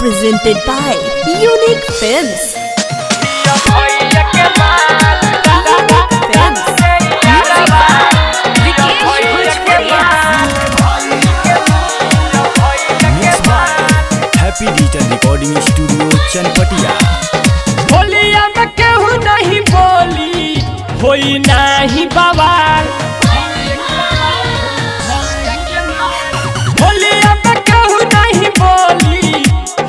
presented by Unique Films. Happy digital recording studio Chanpatia. होलिया में केहू नहीं बोली होई नहीं बवाल। होलिया में केहू नहीं बोली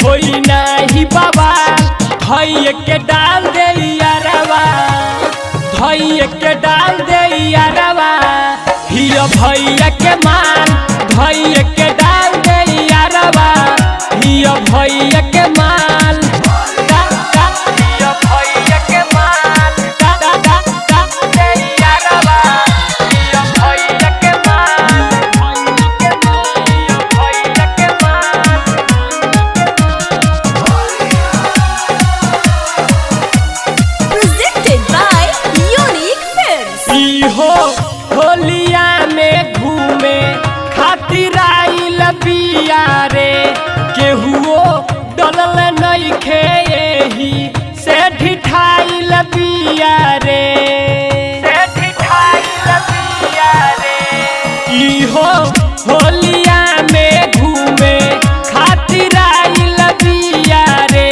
होई नहीं बवाल। धैया के डाल दे यारवा, धैया के डाल दे यारवा, हिया भैया के मान। धैया के डाल दे यारवा, हिया भैया के माल। Presented by Unique Films. इहो होलिया में घूमे खातिर आइल बिया रे, केहुओ डलल नइखे एही से ढिठाइल बिया रे, से ढिठाइल बिया रे। इहो होलिया में घूमे खातिर आइल बिया रे,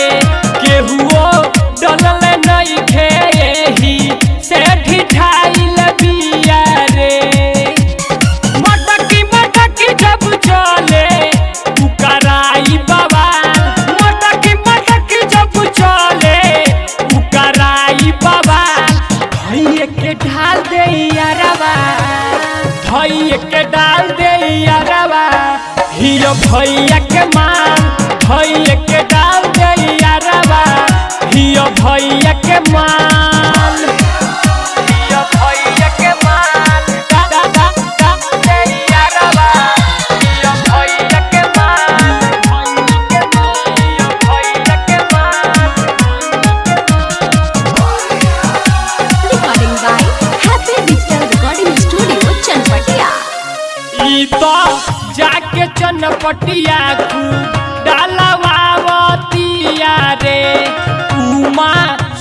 केहुओ डलल नइखे एही से ढिठाइल बिया रे। मटकी मटकी जब चले उकराई बवाल। मटकी मटकी जब चले उकराई बवाल। धैया के डाल दे यारवा, धैया के डाल दे यारवा, हियो भैया के मान। धैया के डाल दे यारवा, हियो भैया के मान। हियो भैया के मान। दा दा दा दा दे यारवा, हियो भैया के मान। हियो भैया के मान। Recording by Happy Digital Recording Studio, Chanpatia. ई तो जाके चनपटिया कू डालवावतिया रे, उमा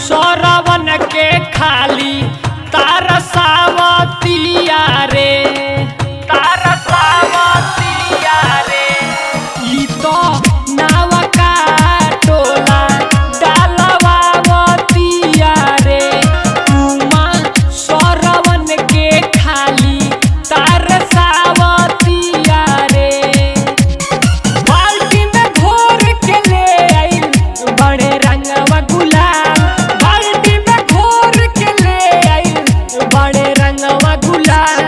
सरवन के खाली तारसावतिया रे, तारसावतिया रे। ई तो नावका टोला डालवावतिया रे, उमा सरवन के खाली तारसावतिया रे। बाल्टी में घोर के ले आई बड़े रंगवा गुलाल। बाल्टी में घोर के ले आई बड़े रंगवा गुलाल।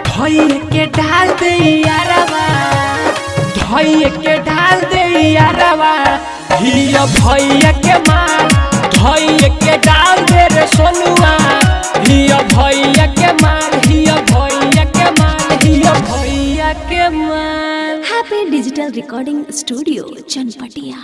धैया के डाल दे यारवा, धैया के डाल दे यारवा, हिया भैया के माल। धैया के डाल दे रे सोनुआ, हिया भैया के माल। हिया भैया के माल, हिया भैया के माल। Happy Digital Recording Studio, Chanpatia.